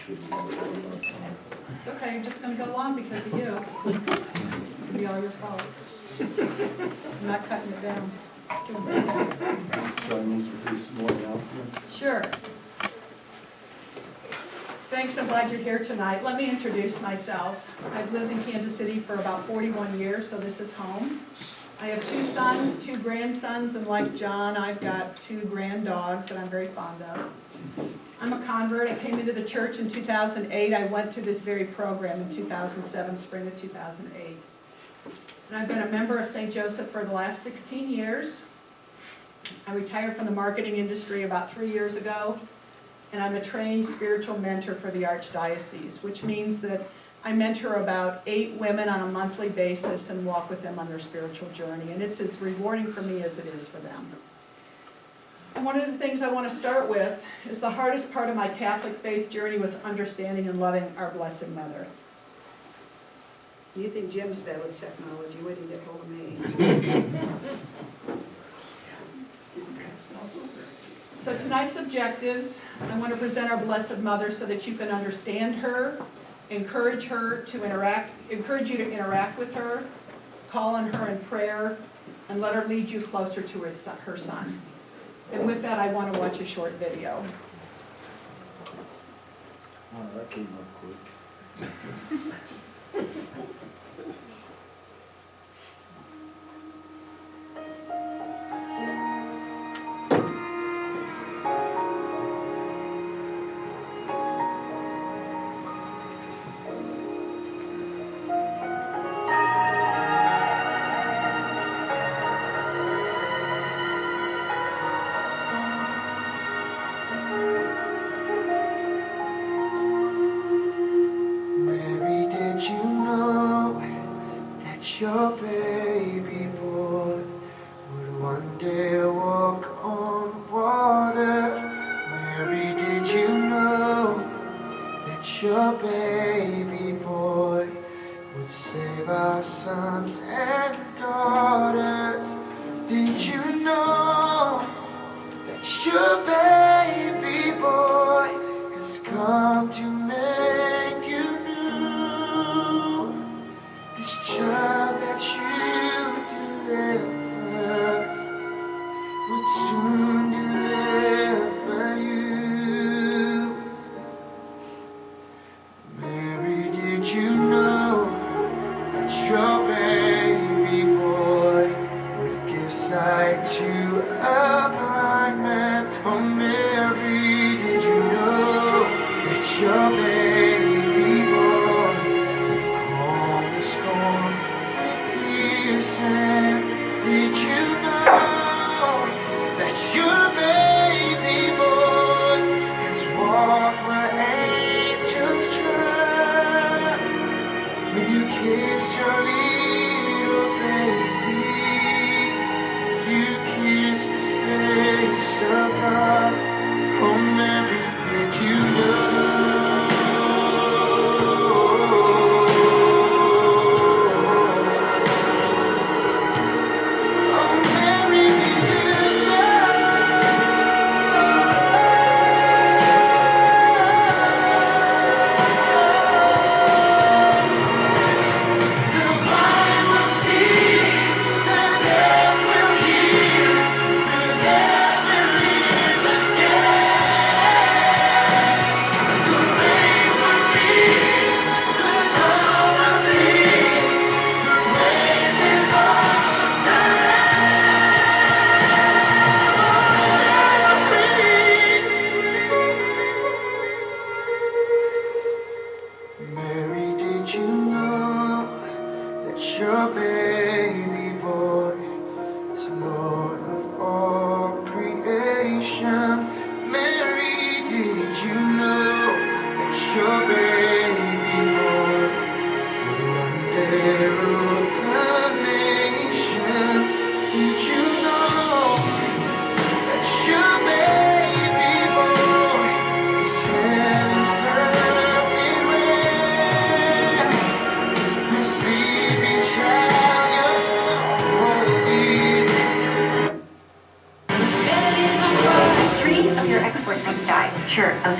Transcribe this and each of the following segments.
It's okay, I'm just gonna go long because of you. It'll be all your fault. I'm not cutting it down. So I need to do some more announcements. Sure. Thanks, I'm glad you're here tonight. Let me introduce myself. I've lived in Kansas City for about 41 years, so this is home. I have 2 sons, 2 grandsons, and like John, I've got 2 grand dogs that I'm very fond of. I'm a convert. I came into the church in 2008. I went through this very program in 2007, spring of 2008. And I've been a member of St. Joseph for the last 16 years. I retired from the marketing industry about 3 years ago, and I'm a trained spiritual mentor for the Archdiocese, which means that I mentor about 8 women on a monthly basis and walk with them on their spiritual journey, and it's as rewarding for me as it is for them. And one of the things I want to start with is the hardest part of my Catholic faith journey was understanding and loving our Blessed Mother. You think Jim's bad with technology, wait till you get hold of me. So tonight's objectives, I want to present our Blessed Mother so that you can understand her, encourage you to interact with her, call on her in prayer, and let her lead you closer to her son. And with that, I want to watch a short video. Oh, that came up quick. Mary, did you know that your baby boy would one day walk on water? Mary, did you know that your baby boy would save our sons and daughters? Did you know that your baby boy has come to make you new? This child that you delivered would soon deliver you. Mary, did you know that your baby boy would give sight to a blind man? Oh, Mary, did you know that your baby boy would calm the storm with his hand? Did you know that your baby boy has walked where angels tread? When you kiss your little baby, you kiss the face of God. Oh, Mary, did you know?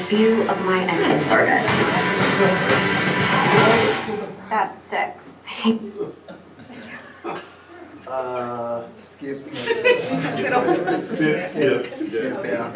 few of my exes are dead. At 6. I think Skip. Skip, yeah.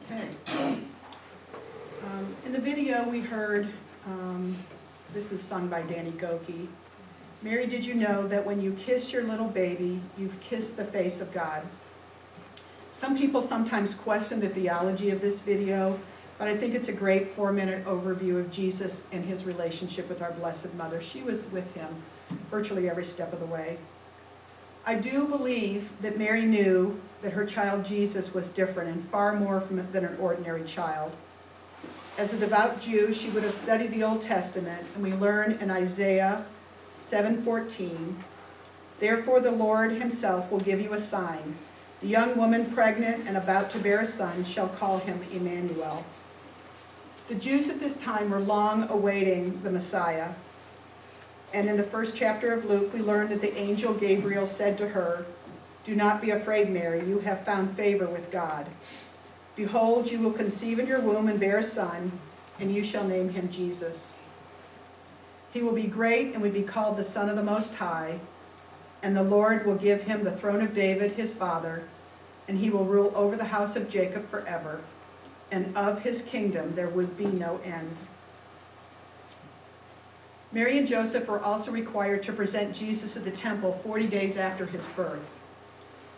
Okay. In the video we heard, this is sung by Danny Goki. Mary, did you know that when you kiss your little baby, you've kissed the face of God? Some people sometimes question the theology of this video, but I think it's a great 4-minute overview of Jesus and his relationship with our Blessed Mother. She was with him virtually every step of the way. I do believe that Mary knew that her child Jesus was different and far more than an ordinary child. As a devout Jew, she would have studied the Old Testament, and we learn in Isaiah 7:14, "Therefore the Lord himself will give you a sign. The young woman pregnant and about to bear a son shall call him Emmanuel." The Jews at this time were long awaiting the Messiah. And in the first chapter of Luke, we learn that the angel Gabriel said to her, "Do not be afraid, Mary, you have found favor with God. Behold, you will conceive in your womb and bear a son, and you shall name him Jesus. He will be great and will be called the Son of the Most High, and the Lord will give him the throne of David, his father, and he will rule over the house of Jacob forever, and of his kingdom there would be no end." Mary and Joseph were also required to present Jesus at the temple 40 days after his birth.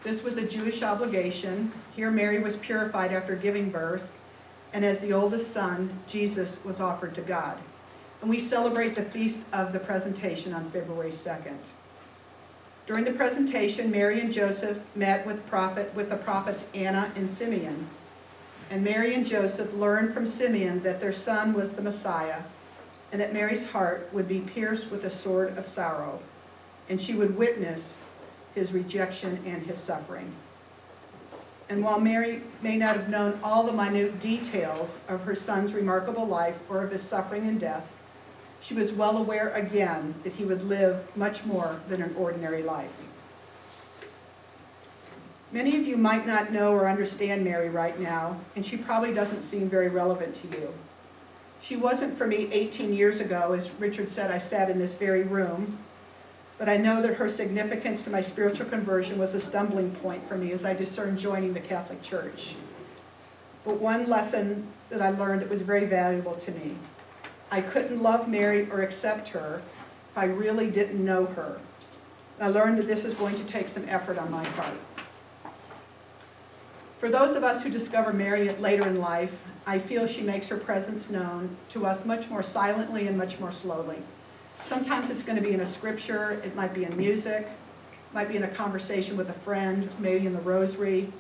This was a Jewish obligation. Here Mary was purified after giving birth, and as the oldest son, Jesus was offered to God. And we celebrate the Feast of the Presentation on February 2nd. During the presentation, Mary and Joseph met with the prophets Anna and Simeon. And Mary and Joseph learned from Simeon that their son was the Messiah, and that Mary's heart would be pierced with a sword of sorrow, and she would witness his rejection and his suffering. And while Mary may not have known all the minute details of her son's remarkable life or of his suffering and death, she was well aware again that he would live much more than an ordinary life. Many of you might not know or understand Mary right now, and she probably doesn't seem very relevant to you. She wasn't for me 18 years ago. As Richard said, I sat in this very room. But I know that her significance to my spiritual conversion was a stumbling point for me as I discerned joining the Catholic Church. But one lesson that I learned that was very valuable to me: I couldn't love Mary or accept her if I really didn't know her. I learned that this is going to take some effort on my part. For those of us who discover Mary later in life, I feel she makes her presence known to us much more silently and much more slowly. Sometimes it's going to be in a scripture, it might be in music, it might be in a conversation with a friend, maybe in the rosary,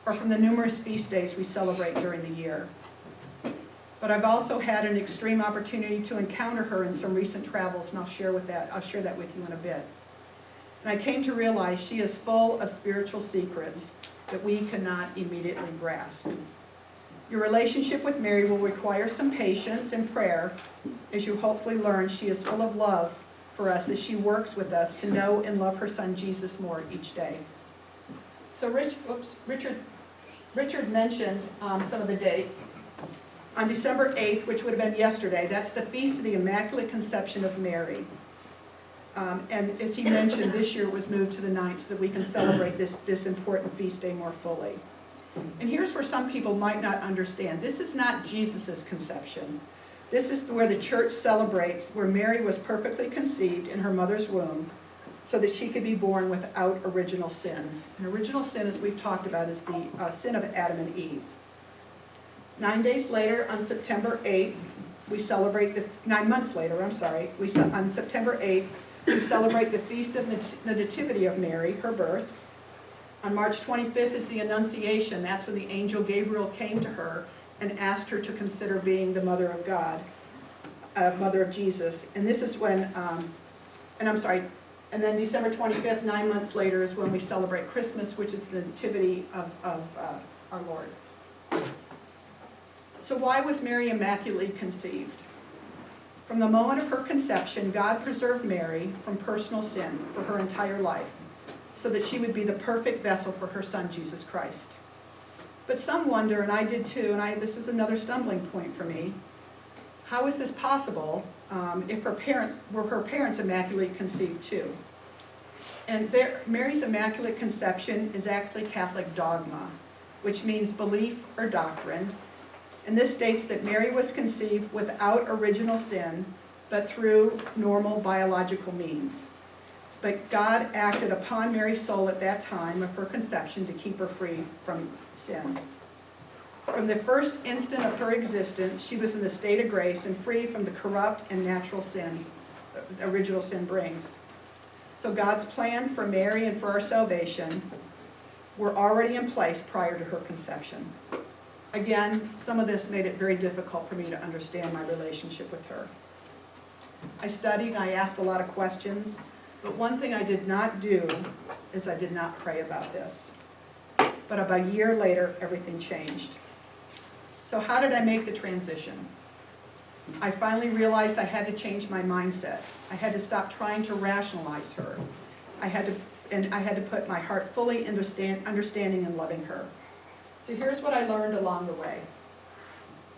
or from the numerous feast days we celebrate during the year. But I've also had an extreme opportunity to encounter her in some recent travels, and I'll share that with you in a bit. And I came to realize she is full of spiritual secrets that we cannot immediately grasp. Your relationship with Mary will require some patience and prayer as you hopefully learn she is full of love for us as she works with us to know and love her son Jesus more each day. So Richard mentioned some of the dates. On December 8th, which would have been yesterday, that's the Feast of the Immaculate Conception of Mary. And as he mentioned, this year it was moved to the 9th so that we can celebrate this important feast day more fully. And here's where some people might not understand. This is not Jesus' conception. This is where the church celebrates where Mary was perfectly conceived in her mother's womb so that she could be born without original sin. And original sin, as we've talked about, is the sin of Adam and Eve. 9 days later, on September 8th, we celebrate 9 months later, on September 8th, we celebrate the Feast of the Nativity of Mary, her birth. On March 25th is the Annunciation. That's when the angel Gabriel came to her and asked her to consider being the mother of God, mother of Jesus. And this is when, and then December 25th, 9 months later, is when we celebrate Christmas, which is the Nativity of our Lord. So why was Mary immaculately conceived? From the moment of her conception, God preserved Mary from personal sin for her entire life, so that she would be the perfect vessel for her son, Jesus Christ. But some wonder, and I did too, and this was another stumbling point for me, how is this possible if her parents immaculately conceived too? And Mary's immaculate conception is actually Catholic dogma, which means belief or doctrine. And this states that Mary was conceived without original sin, but through normal biological means. But God acted upon Mary's soul at that time of her conception to keep her free from sin. From the first instant of her existence, she was in the state of grace and free from the corrupt and natural sin original sin brings. So God's plan for Mary and for our salvation were already in place prior to her conception. Again, some of this made it very difficult for me to understand my relationship with her. I studied and I asked a lot of questions, but one thing I did not do is I did not pray about this. But about a year later, everything changed. So how did I make the transition? I finally realized I had to change my mindset. I had to stop trying to rationalize her. I had to put my heart fully into understanding and loving her. So here's what I learned along the way.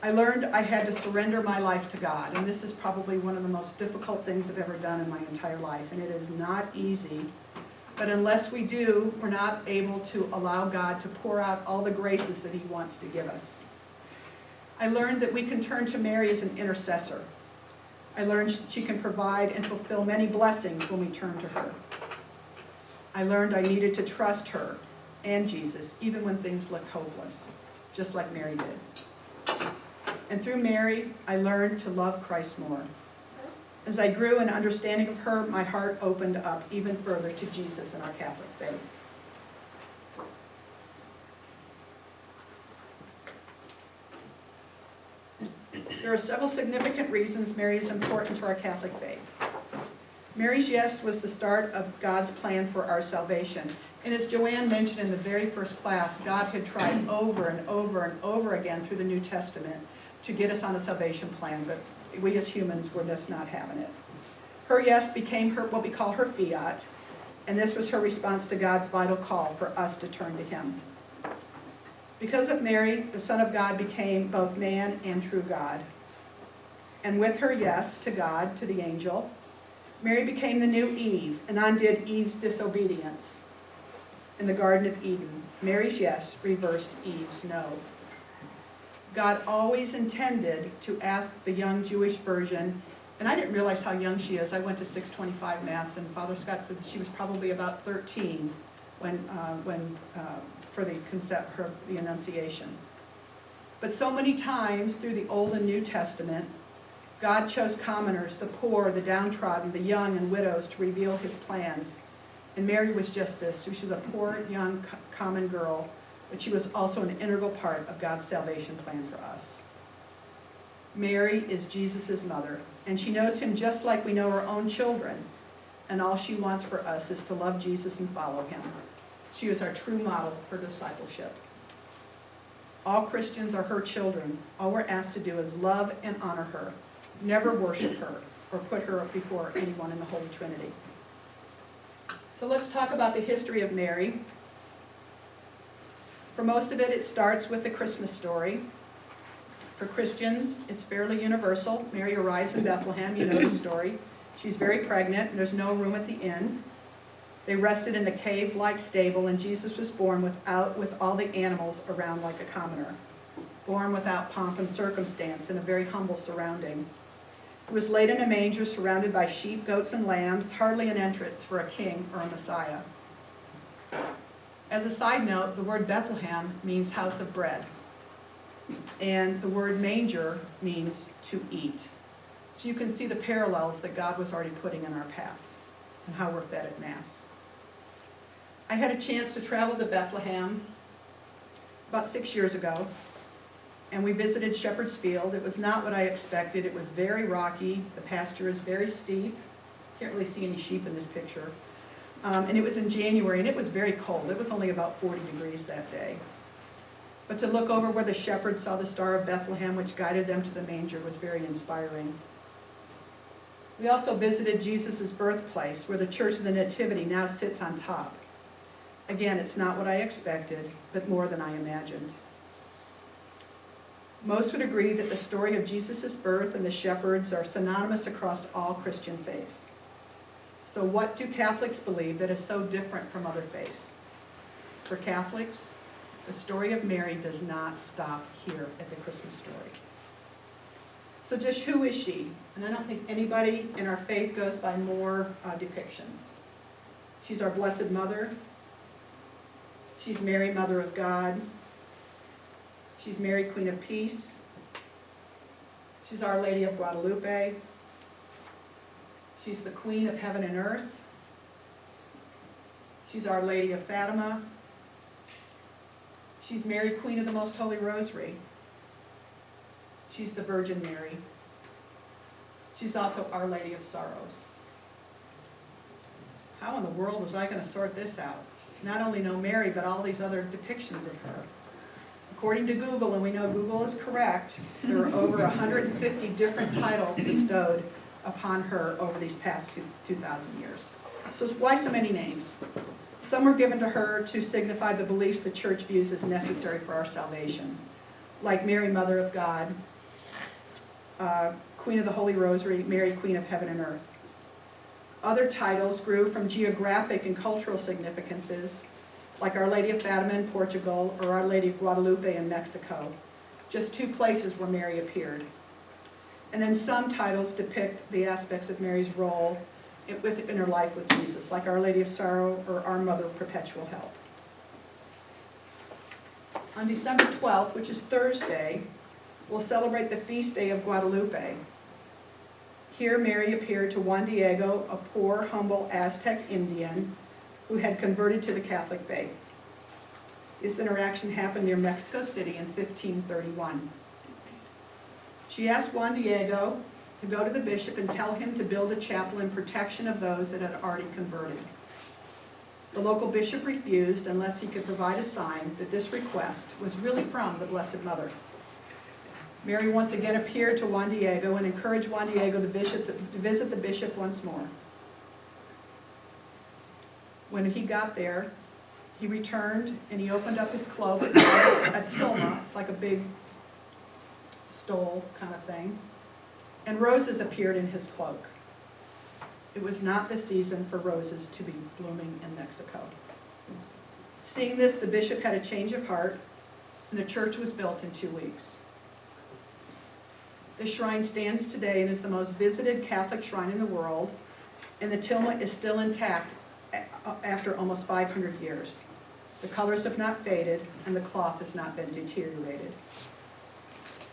I learned I had to surrender my life to God, and this is probably one of the most difficult things I've ever done in my entire life, and it is not easy. But unless we do, we're not able to allow God to pour out all the graces that He wants to give us. I learned that we can turn to Mary as an intercessor. I learned she can provide and fulfill many blessings when we turn to her. I learned I needed to trust her and Jesus, even when things look hopeless, just like Mary did. And through Mary, I learned to love Christ more. As I grew in understanding of her, my heart opened up even further to Jesus and our Catholic faith. There are several significant reasons Mary is important to our Catholic faith. Mary's yes was the start of God's plan for our salvation. And as Joanne mentioned in the very first class, God had tried over and over and over again through the New Testament to get us on a salvation plan, but we as humans were just not having it. Her yes became what we call her fiat, and this was her response to God's vital call for us to turn to Him. Because of Mary, the Son of God became both man and true God. And with her yes to God, to the angel, Mary became the new Eve and undid Eve's disobedience. In the Garden of Eden, Mary's yes reversed Eve's no. God always intended to ask the young Jewish virgin, and I didn't realize how young she is. I went to 625 Mass, and Father Scott said that she was probably about 13 for the Annunciation. But so many times through the Old and New Testament, God chose commoners, the poor, the downtrodden, the young, and widows to reveal His plans. And Mary was just this. She was a poor, young, common girl, but she was also an integral part of God's salvation plan for us. Mary is Jesus' mother, and she knows Him just like we know our own children. and all she wants for us is to love Jesus and follow him. She is our true model for discipleship. All Christians are her children. All we're asked to do is love and honor her, never worship her or put her up before anyone in the Holy Trinity. So let's talk about the history of Mary. For most of it, it starts with the Christmas story. For Christians, it's fairly universal. Mary arrives in Bethlehem, you know the story. She's very pregnant, and there's no room at the inn. They rested in a cave-like stable, and Jesus was born with all the animals around like a commoner, born without pomp and circumstance in a very humble surrounding. He was laid in a manger surrounded by sheep, goats, and lambs, hardly an entrance for a king or a Messiah. As a side note, the word Bethlehem means house of bread, and the word manger means to eat. So you can see the parallels that God was already putting in our path and how we're fed at Mass. I had a chance to travel to Bethlehem about 6 years ago, and we visited Shepherd's Field. It was not what I expected. It was very rocky. The pasture is very steep. Can't really see any sheep in this picture. And it was in January, and it was very cold. It was only about 40 degrees that day. But to look over where the shepherds saw the Star of Bethlehem, which guided them to the manger, was very inspiring. We also visited Jesus' birthplace, where the Church of the Nativity now sits on top. Again, it's not what I expected, but more than I imagined. Most would agree that the story of Jesus' birth and the shepherds are synonymous across all Christian faiths. So what do Catholics believe that is so different from other faiths? For Catholics, the story of Mary does not stop here at the Christmas story. So just who is she? And I don't think anybody in our faith goes by more depictions. She's our Blessed Mother. She's Mary, Mother of God. She's Mary, Queen of Peace. She's Our Lady of Guadalupe. She's the Queen of Heaven and Earth. She's Our Lady of Fatima. She's Mary, Queen of the Most Holy Rosary. She's the Virgin Mary. She's also Our Lady of Sorrows. How in the world was I going to sort this out? Not only know Mary, but all these other depictions of her. According to Google, and we know Google is correct, there are over 150 different titles bestowed upon her over these past 2,000 years. So why so many names? Some were given to her to signify the beliefs the Church views as necessary for our salvation, like Mary, Mother of God, Queen of the Holy Rosary, Mary, Queen of Heaven and Earth. Other titles grew from geographic and cultural significances, like Our Lady of Fatima in Portugal or Our Lady of Guadalupe in Mexico, just two places where Mary appeared. And then some titles depict the aspects of Mary's role in her life with Jesus, like Our Lady of Sorrow or Our Mother of Perpetual Help. On December 12th, which is Thursday, we'll celebrate the feast day of Guadalupe. Here Mary appeared to Juan Diego, a poor, humble Aztec Indian who had converted to the Catholic faith. This interaction happened near Mexico City in 1531. She asked Juan Diego to go to the bishop and tell him to build a chapel in protection of those that had already converted. The local bishop refused unless he could provide a sign that this request was really from the Blessed Mother. Mary once again appeared to Juan Diego and encouraged Juan Diego to visit the bishop once more. When he got there, he returned and he opened up his cloak. It's like a tilma, it's like a big stole kind of thing. And roses appeared in his cloak. It was not the season for roses to be blooming in Mexico. Seeing this, the bishop had a change of heart, and the church was built in 2 weeks. The shrine stands today and is the most visited Catholic shrine in the world, and the tilma is still intact after almost 500 years. The colors have not faded, and the cloth has not been deteriorated.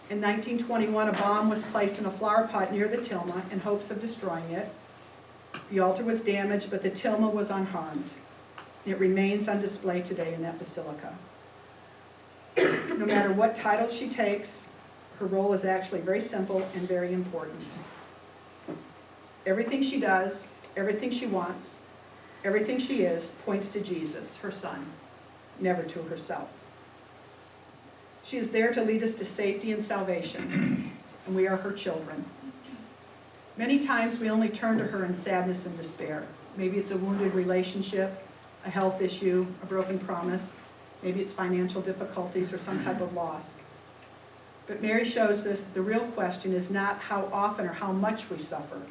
In 1921, a bomb was placed in a flower pot near the tilma in hopes of destroying it. The altar was damaged, but the tilma was unharmed. It remains on display today in that basilica. No matter what title she takes, her role is actually very simple and very important. Everything she does Everything she wants, everything she is, points to Jesus, her son, never to herself. She is there to lead us to safety and salvation, and we are her children. Many times we only turn to her in sadness and despair. Maybe it's a wounded relationship, a health issue, a broken promise. Maybe it's financial difficulties or some type of loss. But Mary shows us that the real question is not how often or how much we suffer.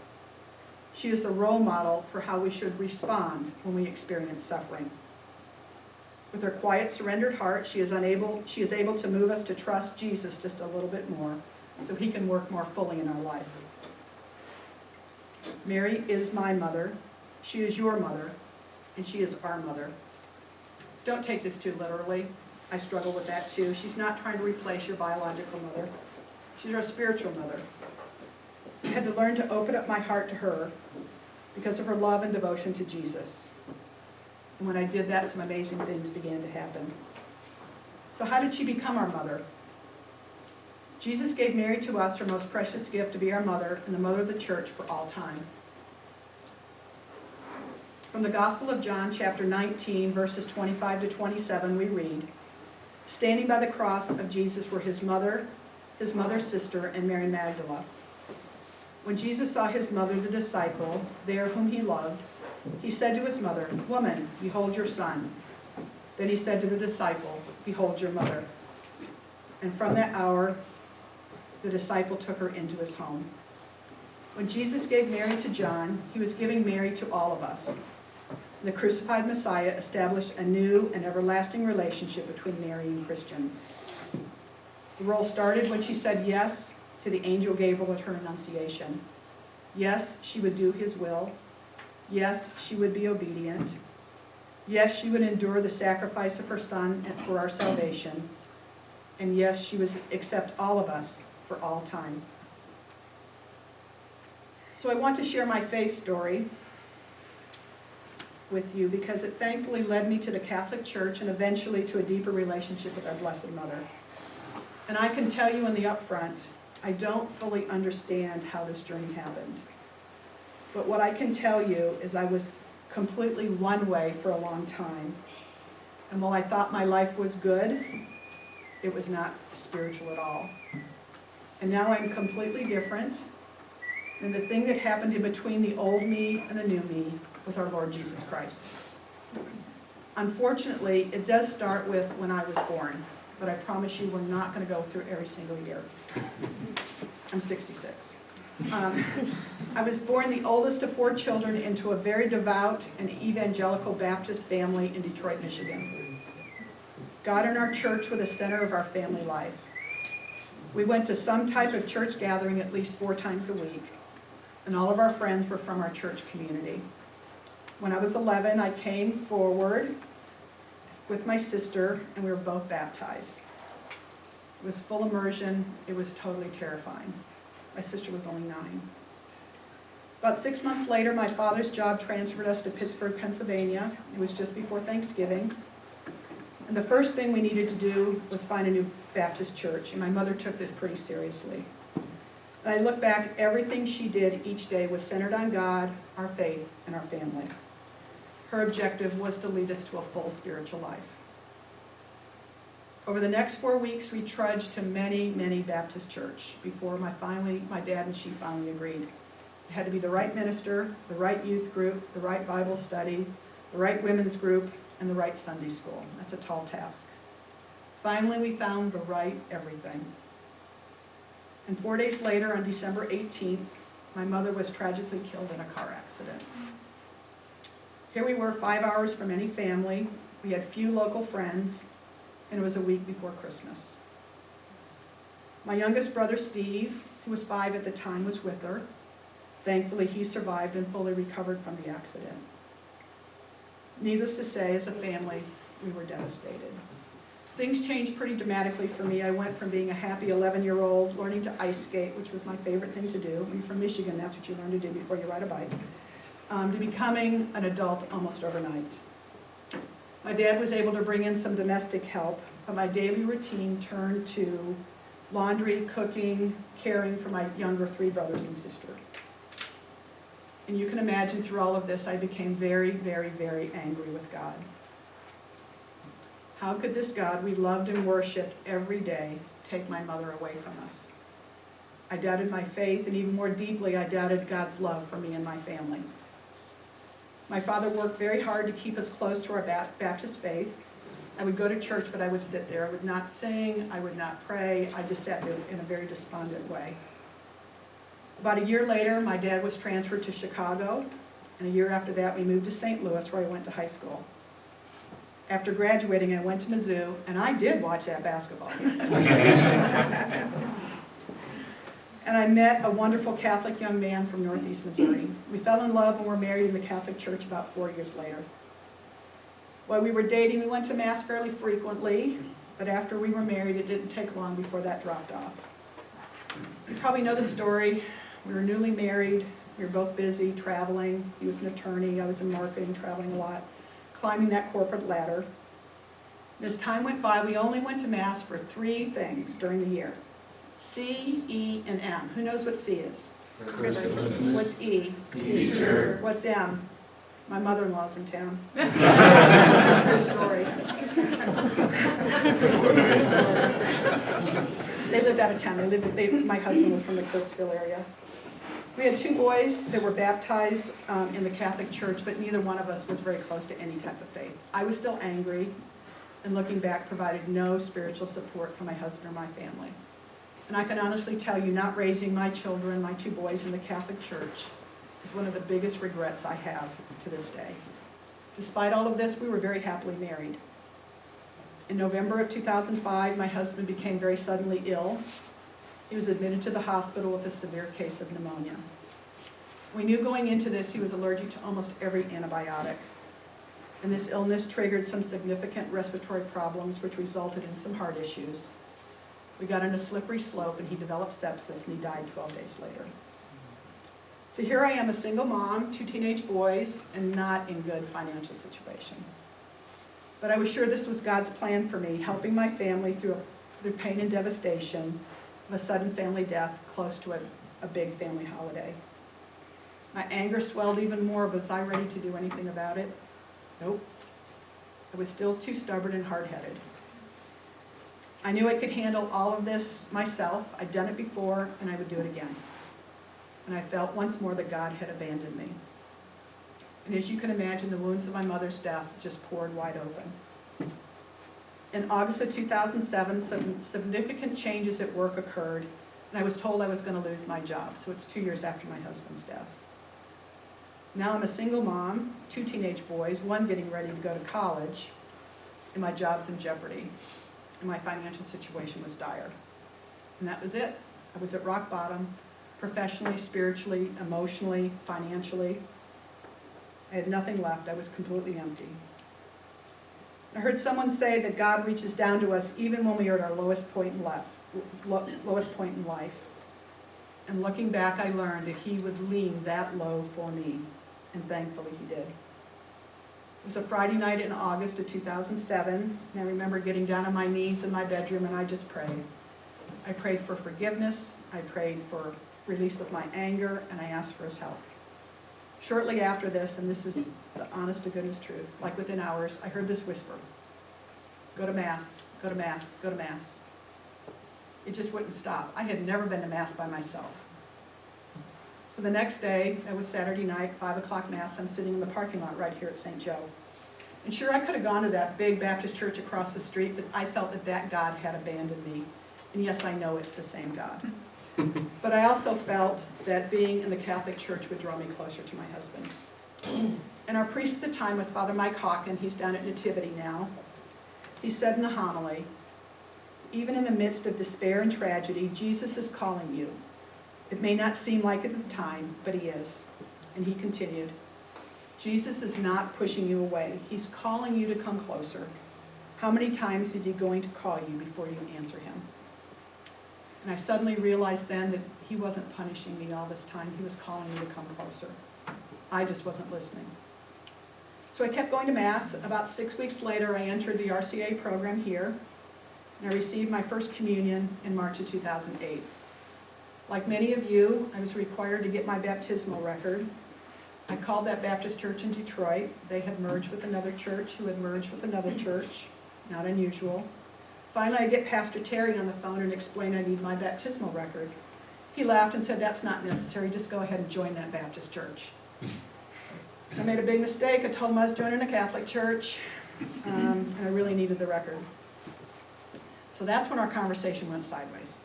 She is the role model for how we should respond when we experience suffering. With her quiet, surrendered heart, she is able to move us to trust Jesus just a little bit more so he can work more fully in our life. Mary is my mother, she is your mother, and she is our mother. Don't take this too literally. I struggle with that too. She's not trying to replace your biological mother. She's our spiritual mother. I had to learn to open up my heart to her because of her love and devotion to Jesus. And when I did that, some amazing things began to happen. So how did she become our mother? Jesus gave Mary to us, her most precious gift, to be our mother and the mother of the church for all time. From the Gospel of John, chapter 19, verses 25 to 27, we read, "Standing by the cross of Jesus were his mother's sister, and Mary Magdalene. When Jesus saw his mother, the disciple, there whom he loved, he said to his mother, 'Woman, behold your son.' Then he said to the disciple, 'Behold your mother.' And from that hour, the disciple took her into his home." When Jesus gave Mary to John, he was giving Mary to all of us. The crucified Messiah established a new and everlasting relationship between Mary and Christians. The role started when she said yes to the angel Gabriel at her Annunciation. Yes, she would do his will. Yes, she would be obedient. Yes, she would endure the sacrifice of her son for our salvation. And yes, she would accept all of us for all time. So I want to share my faith story with you because it thankfully led me to the Catholic Church and eventually to a deeper relationship with our Blessed Mother. And I can tell you in the upfront, I don't fully understand how this journey happened. But what I can tell you is I was completely one way for a long time. And while I thought my life was good, it was not spiritual at all. And now I'm completely different. And the thing that happened in between the old me and the new me was our Lord Jesus Christ. Unfortunately, it does start with when I was born, but I promise you we're not going to go through every single year. I'm 66. I was born the oldest of 4 children into a very devout and evangelical Baptist family in Detroit, Michigan. God and our church were the center of our family life. We went to some type of church gathering at least 4 times a week, and all of our friends were from our church community. When I was 11, I came forward with my sister, and we were both baptized. It was full immersion. It was totally terrifying. My sister was only 9. About 6 months later, my father's job transferred us to Pittsburgh, Pennsylvania. It was just before Thanksgiving. And the first thing we needed to do was find a new Baptist church, and my mother took this pretty seriously. And I look back, everything she did each day was centered on God, our faith, and our family. Her objective was to lead us to a full spiritual life. Over the next 4 weeks, we trudged to many, many Baptist church before my dad and she finally agreed. It had to be the right minister, the right youth group, the right Bible study, the right women's group, and the right Sunday school. That's a tall task. Finally, we found the right everything. And 4 days later, on December 18th, my mother was tragically killed in a car accident. Here we were 5 hours from any family. We had few local friends, and it was a week before Christmas. My youngest brother, Steve, who was 5 at the time, was with her. Thankfully, he survived and fully recovered from the accident. Needless to say, as a family, we were devastated. Things changed pretty dramatically for me. I went from being a happy 11-year-old, learning to ice skate, which was my favorite thing to do. When you're from Michigan, that's what you learn to do before you ride a bike, to becoming an adult almost overnight. My dad was able to bring in some domestic help, but my daily routine turned to laundry, cooking, caring for my younger 3 brothers and sister. And you can imagine through all of this, I became very, very, very angry with God. How could this God we loved and worshiped every day take my mother away from us? I doubted my faith, and even more deeply, I doubted God's love for me and my family. My father worked very hard to keep us close to our Baptist faith. I would go to church, but I would sit there. I would not sing. I would not pray. I just sat there in a very despondent way. About a year later, my dad was transferred to Chicago, and a year after that, we moved to St. Louis, where I went to high school. After graduating, I went to Mizzou, and I did watch that basketball game. And I met a wonderful Catholic young man from Northeast Missouri. We fell in love and were married in the Catholic Church about 4 years later. While we were dating, we went to Mass fairly frequently, but after we were married, it didn't take long before that dropped off. You probably know the story. We were newly married. We were both busy, traveling. He was an attorney. I was in marketing, traveling a lot, climbing that corporate ladder. And as time went by, we only went to Mass for 3 things during the year: C, E, and M. Who knows what C is? Christmas. What's E? Easter. What's M? My mother-in-law's in town. True story. They lived out of town. My husband was from the Kirksville area. We had 2 boys that were baptized in the Catholic Church, but neither one of us was very close to any type of faith. I was still angry, and looking back, provided no spiritual support for my husband or my family. And I can honestly tell you, not raising my children, my 2 boys in the Catholic Church, is one of the biggest regrets I have to this day. Despite all of this, we were very happily married. In November of 2005, my husband became very suddenly ill. He was admitted to the hospital with a severe case of pneumonia. We knew going into this he was allergic to almost every antibiotic. And this illness triggered some significant respiratory problems, which resulted in some heart issues. We got on a slippery slope, and he developed sepsis, and he died 12 days later. So here I am, a single mom, 2 teenage boys, and not in good financial situation. But I was sure this was God's plan for me, helping my family through pain and devastation of a sudden family death close to a big family holiday. My anger swelled even more, but was I ready to do anything about it? Nope. I was still too stubborn and hard-headed. I knew I could handle all of this myself. I'd done it before, and I would do it again. And I felt once more that God had abandoned me. And as you can imagine, the wounds of my mother's death just poured wide open. In August of 2007, some significant changes at work occurred, and I was told I was going to lose my job. So it's 2 years after my husband's death. Now I'm a single mom, 2 teenage boys, one getting ready to go to college, and my job's in jeopardy. And my financial situation was dire. And that was it. I was at rock bottom, professionally, spiritually, emotionally, financially. I had nothing left. I was completely empty. I heard someone say that God reaches down to us even when we are at our lowest point in life. And looking back, I learned that he would lean that low for me, and thankfully he did. It was a Friday night in August of 2007, and I remember getting down on my knees in my bedroom, and I just prayed. I prayed for forgiveness, I prayed for release of my anger, and I asked for his help. Shortly after this, and this is the honest to goodness truth, like within hours, I heard this whisper: go to Mass, go to Mass, go to Mass. It just wouldn't stop. I had never been to Mass by myself. So the next day, it was Saturday night, 5 o'clock Mass, I'm sitting in the parking lot right here at St. Joe. And sure, I could have gone to that big Baptist church across the street, but I felt that God had abandoned me. And yes, I know it's the same God. But I also felt that being in the Catholic Church would draw me closer to my husband. And our priest at the time was Father Mike Hawken. He's down at Nativity now. He said in the homily, even in the midst of despair and tragedy, Jesus is calling you. It may not seem like it at the time, but he is. And he continued, Jesus is not pushing you away. He's calling you to come closer. How many times is he going to call you before you answer him? And I suddenly realized then that he wasn't punishing me all this time. He was calling me to come closer. I just wasn't listening. So I kept going to Mass. About 6 weeks later, I entered the RCIA program here, and I received my first communion in March of 2008. Like many of you, I was required to get my baptismal record, I called that Baptist church in Detroit. They had merged with another church who had merged with another church. Not unusual. Finally, I get Pastor Terry on the phone and explain I need my baptismal record. He laughed and said, "That's not necessary. Just go ahead and join that Baptist church." I made a big mistake. I told him I was joining a Catholic church, and I really needed the record. So that's when our conversation went sideways.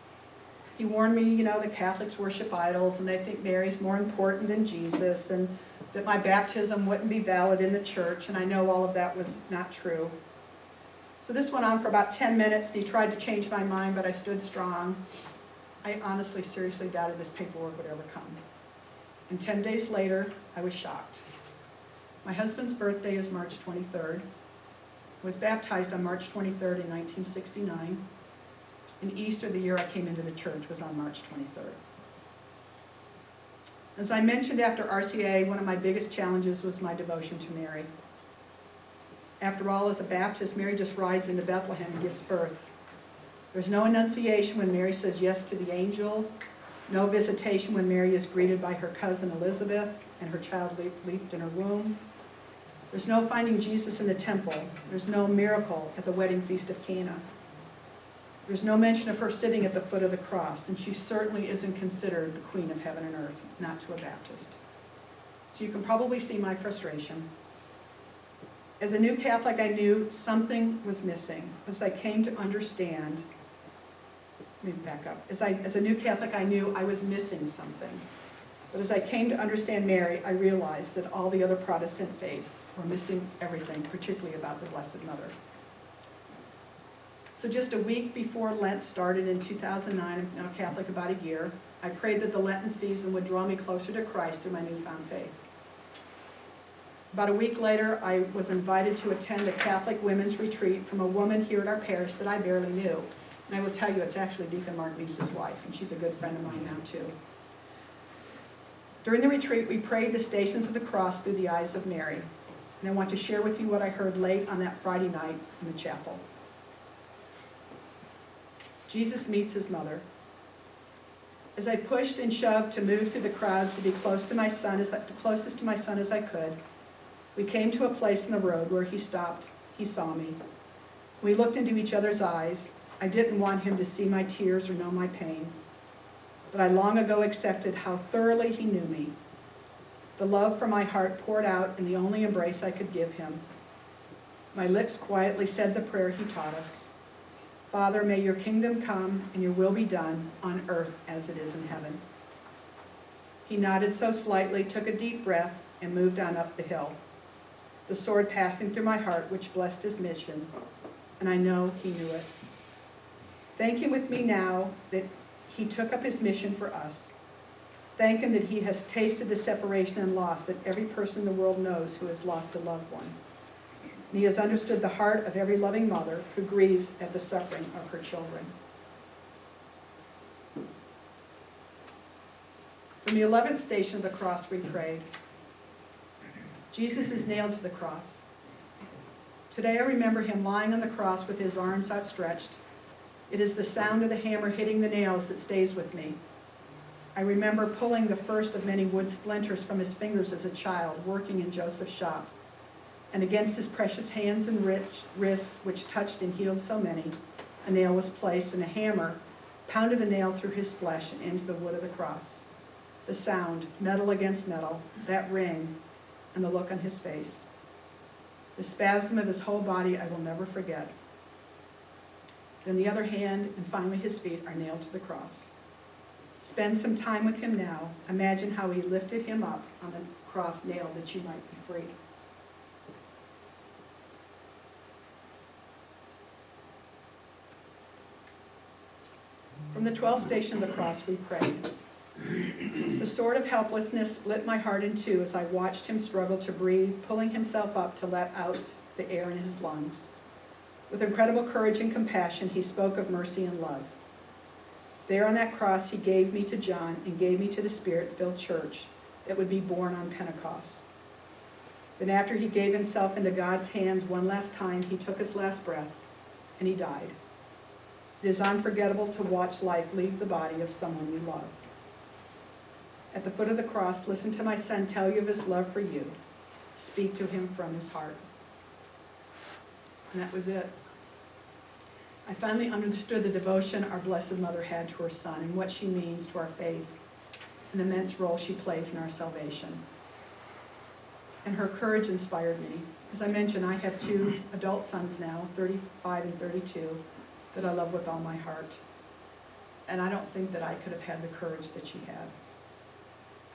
He warned me, that Catholics worship idols and they think Mary's more important than Jesus, and that my baptism wouldn't be valid in the church, and I know all of that was not true. So this went on for about 10 minutes, and he tried to change my mind, but I stood strong. I honestly, seriously doubted this paperwork would ever come. And 10 days later, I was shocked. My husband's birthday is March 23rd. I was baptized on March 23rd in 1969. And Easter, the year I came into the church, was on March 23rd. As I mentioned after RCIA, one of my biggest challenges was my devotion to Mary. After all, as a Baptist, Mary just rides into Bethlehem and gives birth. There's no annunciation when Mary says yes to the angel, no visitation when Mary is greeted by her cousin Elizabeth and her child leaped in her womb. There's no finding Jesus in the temple. There's no miracle at the wedding feast of Cana. There's no mention of her sitting at the foot of the cross, and she certainly isn't considered the queen of heaven and earth, not to a Baptist. So you can probably see my frustration. As a new Catholic, I knew something was missing. As I came to understand, let me back up. As a new Catholic, I knew I was missing something. But as I came to understand Mary, I realized that all the other Protestant faiths were missing everything, particularly about the Blessed Mother. So just a week before Lent started in 2009, I'm now Catholic about a year, I prayed that the Lenten season would draw me closer to Christ through my newfound faith. About a week later, I was invited to attend a Catholic women's retreat from a woman here at our parish that I barely knew. And I will tell you, it's actually Deacon Mark Lisa's wife, and she's a good friend of mine now too. During the retreat, we prayed the Stations of the Cross through the eyes of Mary. And I want to share with you what I heard late on that Friday night in the chapel. Jesus meets his mother. As I pushed and shoved to move through the crowds to be close to my son, closest to my son as I could, we came to a place in the road where he stopped. He saw me. We looked into each other's eyes. I didn't want him to see my tears or know my pain, but I long ago accepted how thoroughly he knew me. The love from my heart poured out in the only embrace I could give him. My lips quietly said the prayer he taught us. Father, may your kingdom come and your will be done on earth as it is in heaven. He nodded so slightly, took a deep breath, and moved on up the hill, the sword passing through my heart, which blessed his mission, and I know he knew it. Thank him with me now that he took up his mission for us. Thank him that he has tasted the separation and loss that every person in the world knows who has lost a loved one. And he has understood the heart of every loving mother who grieves at the suffering of her children. From the 11th station of the cross, we prayed. Jesus is nailed to the cross. Today I remember him lying on the cross with his arms outstretched. It is the sound of the hammer hitting the nails that stays with me. I remember pulling the first of many wood splinters from his fingers as a child, working in Joseph's shop. And against his precious hands and wrists, which touched and healed so many, a nail was placed, and a hammer pounded the nail through his flesh and into the wood of the cross. The sound, metal against metal, that ring, and the look on his face. The spasm of his whole body I will never forget. Then the other hand and finally his feet are nailed to the cross. Spend some time with him now. Imagine how he lifted him up on the cross nailed that you might be free. From the 12th station of the cross, we prayed. The sword of helplessness split my heart in two as I watched him struggle to breathe, pulling himself up to let out the air in his lungs. With incredible courage and compassion, he spoke of mercy and love. There on that cross, he gave me to John and gave me to the Spirit-filled church that would be born on Pentecost. Then after he gave himself into God's hands one last time, he took his last breath and he died. It is unforgettable to watch life leave the body of someone you love. At the foot of the cross, listen to my son tell you of his love for you. Speak to him from his heart. And that was it. I finally understood the devotion our Blessed Mother had to her son and what she means to our faith and the immense role she plays in our salvation. And her courage inspired me. As I mentioned, I have 2 adult sons now, 35 and 32, that I love with all my heart. And I don't think that I could have had the courage that she had.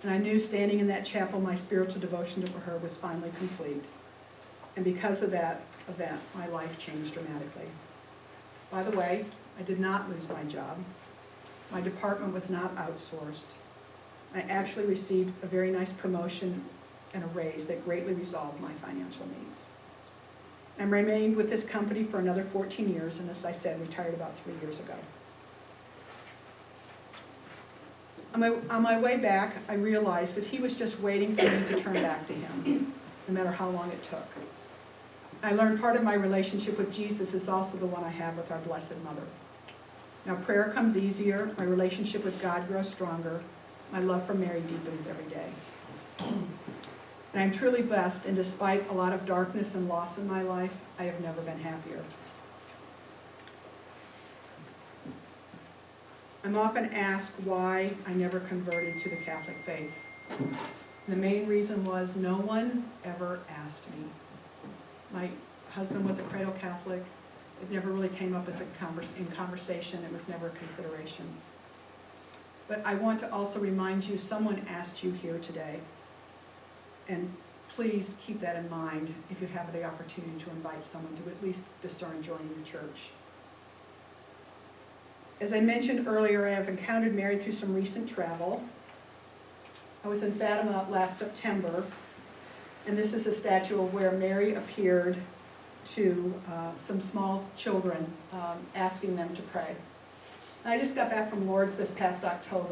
And I knew standing in that chapel, my spiritual devotion to her was finally complete. And because of that event, my life changed dramatically. By the way, I did not lose my job. My department was not outsourced. I actually received a very nice promotion and a raise that greatly resolved my financial needs. I remained with this company for another 14 years, and as I said, retired about 3 years ago. On my way back, I realized that he was just waiting for me to turn back to him, no matter how long it took. I learned part of my relationship with Jesus is also the one I have with our Blessed Mother. Now prayer comes easier, my relationship with God grows stronger, my love for Mary deepens every day. And I'm truly blessed, and despite a lot of darkness and loss in my life, I have never been happier. I'm often asked why I never converted to the Catholic faith. The main reason was no one ever asked me. My husband was a cradle Catholic. It never really came up as in conversation. It was never a consideration. But I want to also remind you, someone asked you here today. And please keep that in mind if you have the opportunity to invite someone to at least discern joining the church. As I mentioned earlier, I have encountered Mary through some recent travel. I was in Fatima last September, and this is a statue of where Mary appeared to some small children, asking them to pray. And I just got back from Lourdes this past October.